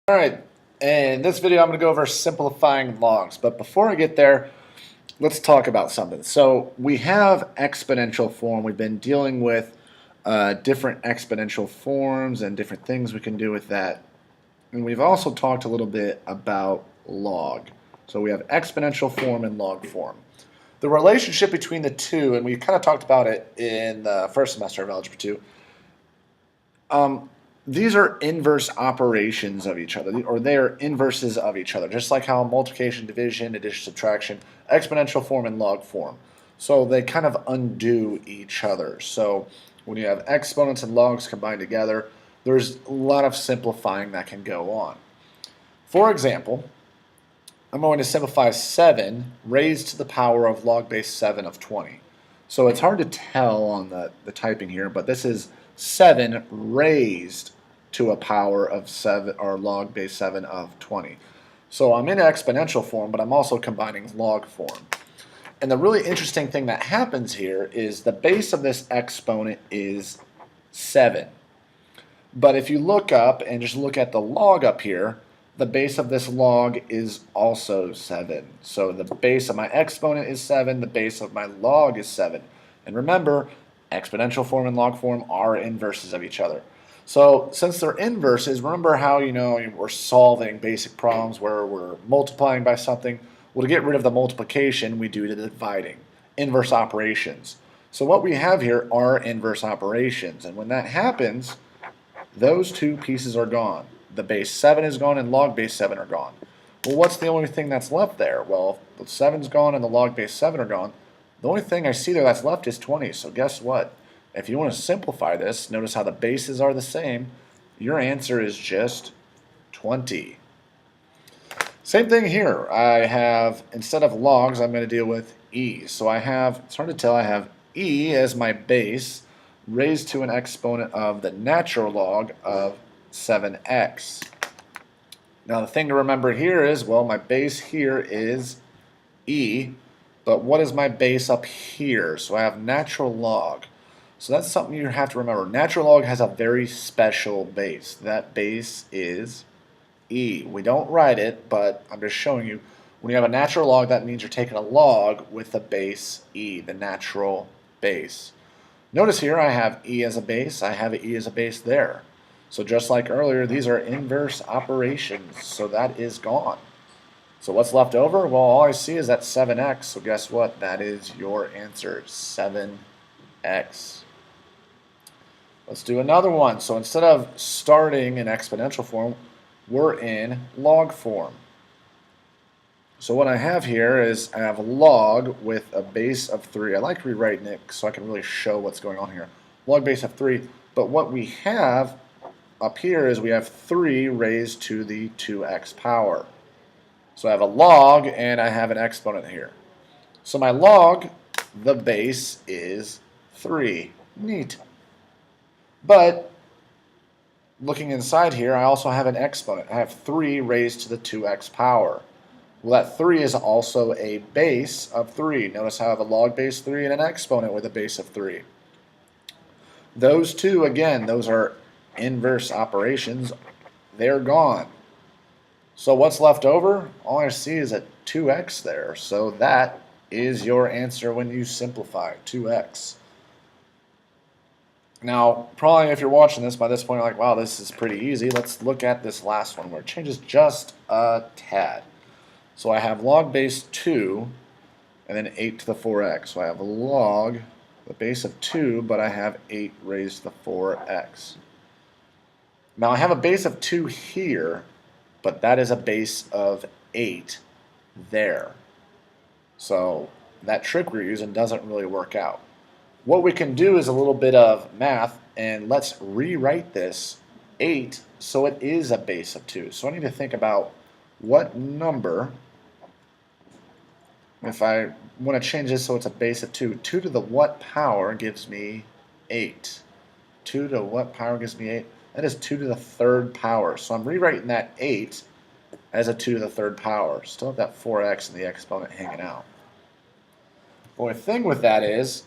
Alright, in this video I'm going to go over simplifying logs, but before I get there, let's talk about something. So we have exponential form. We've been dealing with different exponential forms and different things we can do with that. And we've also talked a little bit about log. So we have exponential form and log form. The relationship between the two, and we kind of talked about it in the first semester of Algebra 2, these are inverse operations of each other, or they are inverses of each other, just like how multiplication, division, addition, subtraction, exponential form, and log form. So they kind of undo each other. So when you have exponents and logs combined together, there's a lot of simplifying that can go on. For example, I'm going to simplify 7 raised to the power of log base 7 of 20. So it's hard to tell on the typing here, but this is 7 raised to a power of 7, or log base 7 of 20. So I'm in exponential form, but I'm also combining log form. And the really interesting thing that happens here is the base of this exponent is 7. But if you look up and just look at the log up here, the base of this log is also 7. So the base of my exponent is 7, the base of my log is 7. And remember, exponential form and log form are inverses of each other. So since they're inverses, remember how we're solving basic problems where we're multiplying by something? Well, to get rid of the multiplication, we do the dividing. Inverse operations. So what we have here are inverse operations. And when that happens, those two pieces are gone. The base 7 is gone and log base 7 are gone. Well, what's the only thing that's left there? Well, if the 7's gone and the log base 7 are gone, the only thing I see there that's left is 20. So guess what? If you want to simplify this, notice how the bases are the same. Your answer is just 20. Same thing here. I have, instead of logs, I'm going to deal with e. So I have, it's hard to tell, I have e as my base raised to an exponent of the natural log of 7x. Now the thing to remember here is, well, my base here is e, but what is my base up here? So I have natural log. So that's something you have to remember. Natural log has a very special base. That base is e. We don't write it, but I'm just showing you. When you have a natural log, that means you're taking a log with the base e, the natural base. Notice here I have e as a base. I have e as a base there. So just like earlier, these are inverse operations. So that is gone. So what's left over? Well, all I see is that 7x. So guess what? That is your answer, 7x. Let's do another one. So instead of starting in exponential form, we're in log form. So what I have here is I have a log with a base of 3. I like rewriting it so I can really show what's going on here. Log base of 3. But what we have up here is we have 3 raised to the 2x power. So I have a log and I have an exponent here. So my log, the base is 3. Neat. But looking inside here, I also have an exponent. I have 3 raised to the 2x power. Well, that 3 is also a base of 3. Notice how I have a log base 3 and an exponent with a base of 3. Those two, again, those are inverse operations. They're gone. So what's left over? All I see is a 2x there. So that is your answer when you simplify, 2x. Now, probably if you're watching this by this point, you're like, wow, this is pretty easy. Let's look at this last one where it changes just a tad. So I have log base 2 and then 8 to the 4x. So I have log, the base of 2, but I have 8 raised to the 4x. Now I have a base of 2 here, but that is a base of 8 there. So that trick we're using doesn't really work out. What we can do is a little bit of math, and let's rewrite this 8 so it is a base of 2. So I need to think about what number, if I want to change this so it's a base of 2, 2 to the what power gives me 8? 2 to what power gives me 8? That is 2 to the 3rd power. So I'm rewriting that 8 as a 2 to the 3rd power. Still have that 4x and the exponent hanging out. The only thing with that is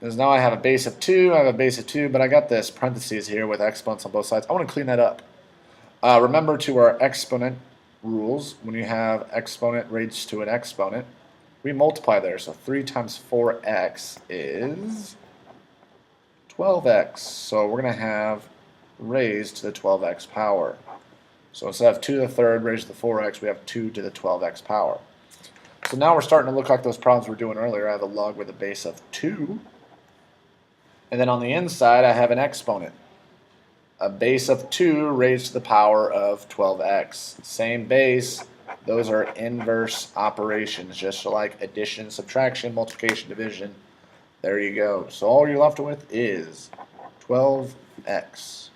now I have a base of 2, I have a base of 2, but I got this parentheses here with exponents on both sides. I want to clean that up. Remember to our exponent rules, when you have exponent raised to an exponent, we multiply there. So 3 times 4x is 12x. So we're going to have raised to the 12x power. So instead of 2 to the third raised to the 4x, we have 2 to the 12x power. So now we're starting to look like those problems we were doing earlier. I have a log with a base of 2. And then on the inside, I have an exponent. A base of 2 raised to the power of 12x. Same base. Those are inverse operations, just like addition, subtraction, multiplication, division. There you go. So all you're left with is 12x.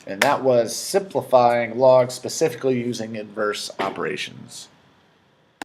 And that was simplifying logs specifically using inverse operations.